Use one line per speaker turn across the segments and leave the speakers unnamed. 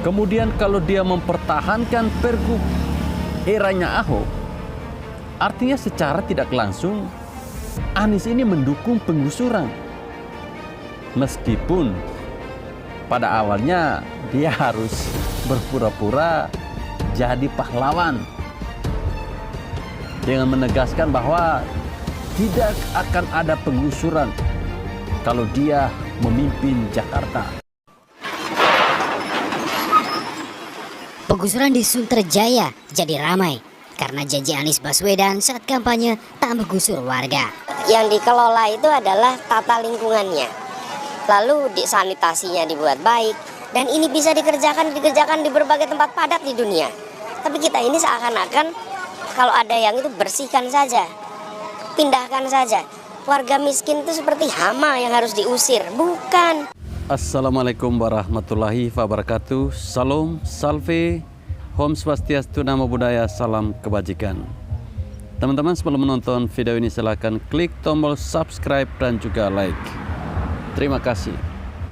Kemudian kalau dia mempertahankan pergub eranya Ahok, artinya secara tidak langsung Anies ini mendukung penggusuran. Meskipun pada awalnya dia harus berpura-pura jadi pahlawan dengan menegaskan bahwa tidak akan ada penggusuran kalau dia memimpin Jakarta.
Penggusuran di Sunterjaya jadi ramai karena janji Anies Baswedan saat kampanye tak menggusur warga.
Yang dikelola itu adalah tata lingkungannya, lalu sanitasinya dibuat baik, dan ini bisa dikerjakan di berbagai tempat padat di dunia. Tapi kita ini seakan-akan kalau ada yang itu bersihkan saja, pindahkan saja. Warga miskin itu seperti hama yang harus diusir, bukan.
Assalamualaikum warahmatullahi wabarakatuh. Salam, salve, Om Swastiastu, Namo Buddhaya, salam kebajikan. Teman-teman, sebelum menonton video ini silakan klik tombol subscribe dan juga like. Terima kasih.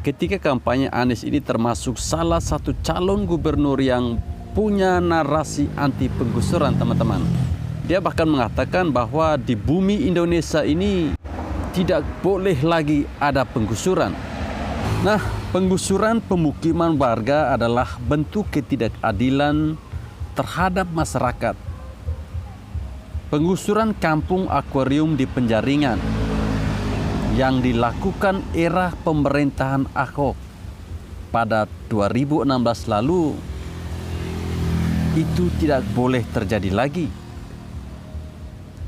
Ketika kampanye Anies ini termasuk salah satu calon gubernur yang punya narasi anti penggusuran, teman-teman. Dia bahkan mengatakan bahwa di bumi Indonesia ini tidak boleh lagi ada penggusuran. Nah, penggusuran pemukiman warga adalah bentuk ketidakadilan terhadap masyarakat. Penggusuran kampung akuarium di Penjaringan yang dilakukan era pemerintahan Ahok pada 2016 lalu itu tidak boleh terjadi lagi.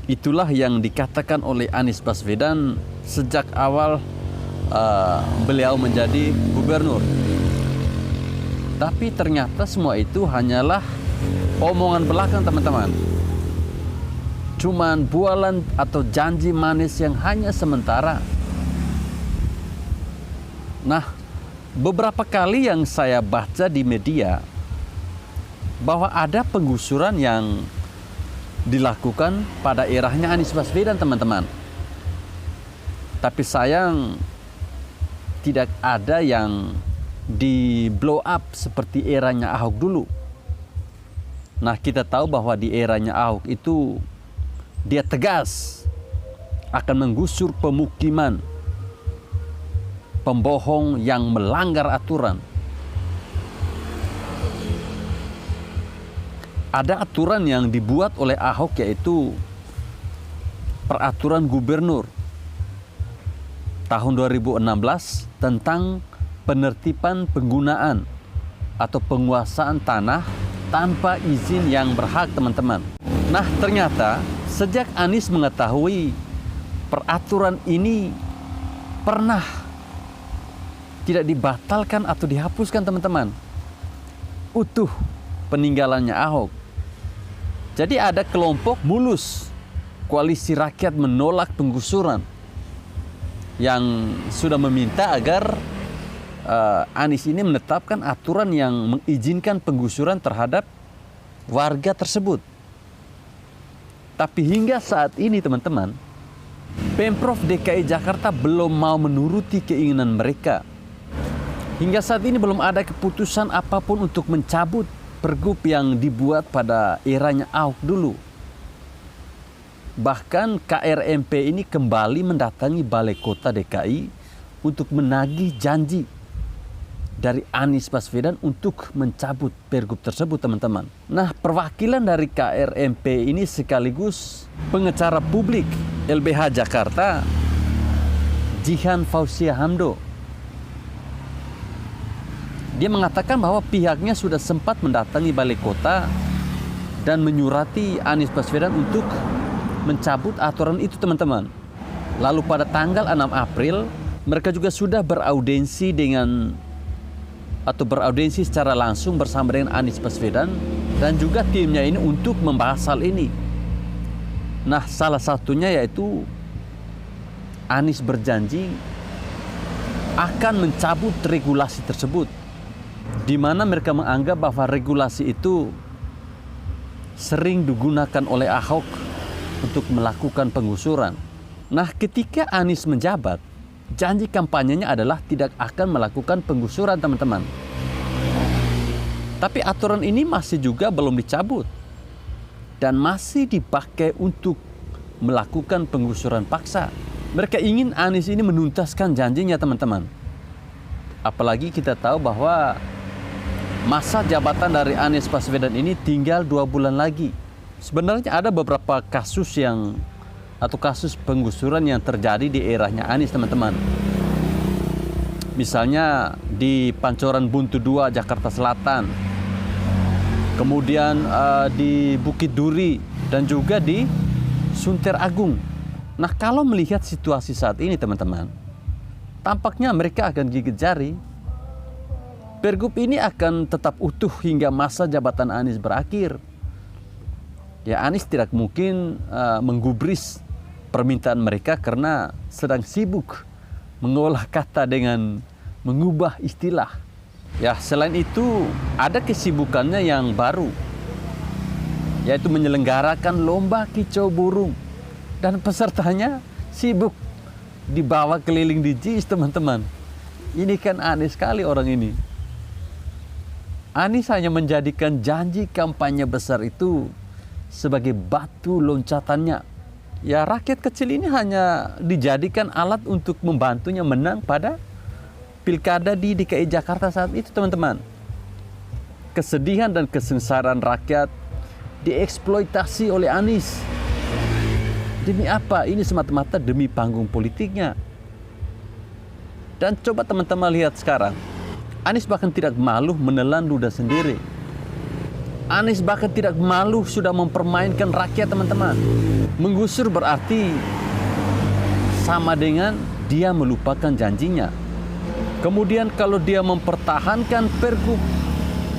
Itulah yang dikatakan oleh Anies Baswedan sejak awal beliau menjadi gubernur. Tapi ternyata semua itu hanyalah omongan belakang, teman-teman. Cuman bualan atau janji manis yang hanya sementara. Nah, beberapa kali yang saya baca di media bahwa ada penggusuran yang dilakukan pada eranya Anies Baswedan, teman-teman. Tapi sayang tidak ada yang di blow up seperti eranya Ahok dulu. Nah, kita tahu bahwa di eranya Ahok itu dia tegas akan menggusur pemukiman pembohong yang melanggar aturan. Ada aturan yang dibuat oleh Ahok, yaitu peraturan gubernur tahun 2016 tentang penertiban penggunaan atau penguasaan tanah tanpa izin yang berhak, teman-teman. Nah, ternyata sejak Anies mengetahui peraturan ini pernah tidak dibatalkan atau dihapuskan, teman-teman, utuh peninggalannya Ahok. Jadi ada kelompok mulus koalisi rakyat menolak penggusuran yang sudah meminta agar Anies ini menetapkan aturan yang mengizinkan penggusuran terhadap warga tersebut. Tapi hingga saat ini, teman-teman, Pemprov DKI Jakarta belum mau menuruti keinginan mereka. Hingga saat ini belum ada keputusan apapun untuk mencabut pergub yang dibuat pada eranya Ahok dulu. Bahkan KRMP ini kembali mendatangi Balai Kota DKI untuk menagih janji dari Anies Baswedan untuk mencabut pergub tersebut, teman-teman. Nah, perwakilan dari KRMP ini sekaligus pengacara publik LBH Jakarta, Jihan Fauzia Hamdo. Dia mengatakan bahwa pihaknya sudah sempat mendatangi Balai Kota dan menyurati Anies Baswedan untuk mencabut aturan itu, teman-teman. Lalu pada tanggal 6 April, mereka juga sudah beraudensi secara langsung bersama dengan Anies Baswedan dan juga timnya ini untuk membahas hal ini. Nah, salah satunya yaitu Anies berjanji akan mencabut regulasi tersebut, di mana mereka menganggap bahwa regulasi itu sering digunakan oleh Ahok untuk melakukan penggusuran. Nah, ketika Anies menjabat, janji kampanyenya adalah tidak akan melakukan penggusuran, teman-teman. Tapi aturan ini masih juga belum dicabut dan masih dipakai untuk melakukan penggusuran paksa. Mereka ingin Anies ini menuntaskan janjinya, teman-teman. Apalagi kita tahu bahwa masa jabatan dari Anies Baswedan ini tinggal 2 bulan lagi. Sebenarnya ada beberapa kasus kasus penggusuran yang terjadi di eranya Anies, teman-teman. Misalnya di Pancoran Buntu 2, Jakarta Selatan. Kemudian di Bukit Duri dan juga di Sunter Agung. Nah, kalau melihat situasi saat ini, teman-teman, tampaknya mereka akan gigit jari. Pergub ini akan tetap utuh hingga masa jabatan Anies berakhir. Ya, Anies tidak mungkin menggubris permintaan mereka karena sedang sibuk mengolah kata dengan mengubah istilah. Ya, selain itu ada kesibukannya yang baru, yaitu menyelenggarakan lomba kicau burung. Dan pesertanya sibuk dibawa keliling di JIS, teman-teman. Ini kan aneh sekali orang ini. Anies hanya menjadikan janji kampanye besar itu sebagai batu loncatannya. Ya, rakyat kecil ini hanya dijadikan alat untuk membantunya menang pada pilkada di DKI Jakarta saat itu, teman-teman. Kesedihan dan kesengsaraan rakyat dieksploitasi oleh Anies. Demi apa? Ini semata-mata demi panggung politiknya. Dan coba teman-teman lihat sekarang. Anies bahkan tidak malu menelan ludah sendiri. Anies bahkan tidak malu sudah mempermainkan rakyat, teman-teman. Menggusur berarti sama dengan dia melupakan janjinya. Kemudian kalau dia mempertahankan pergub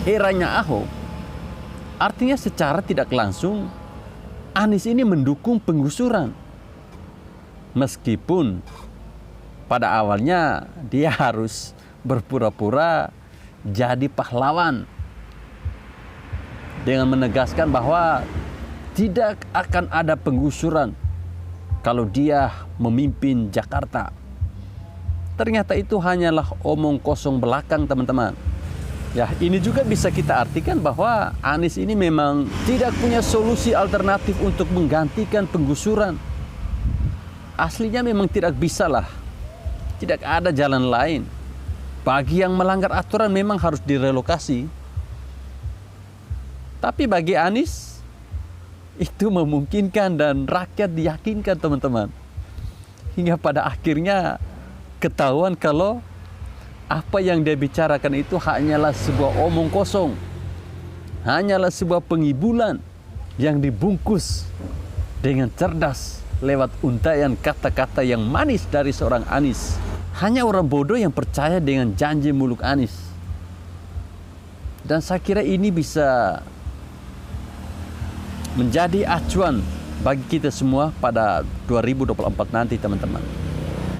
eranya Ahok, artinya secara tidak langsung Anies ini mendukung penggusuran. Meskipun pada awalnya dia harus berpura-pura jadi pahlawan dengan menegaskan bahwa tidak akan ada penggusuran kalau dia memimpin Jakarta. Ternyata itu hanyalah omong kosong belakang, teman-teman. Ya, ini juga bisa kita artikan bahwa Anies ini memang tidak punya solusi alternatif untuk menggantikan penggusuran. Aslinya memang tidak bisa lah. Tidak ada jalan lain. Bagi yang melanggar aturan memang harus direlokasi. Tapi bagi Anies itu memungkinkan dan rakyat diyakinkan, teman-teman. Hingga pada akhirnya ketahuan kalau apa yang dia bicarakan itu hanyalah sebuah omong kosong. Hanyalah sebuah pengibulan yang dibungkus dengan cerdas lewat untaian kata-kata yang manis dari seorang Anies. Hanya orang bodoh yang percaya dengan janji muluk Anies. Dan saya kira ini bisa menjadi acuan bagi kita semua pada 2024 nanti, teman-teman.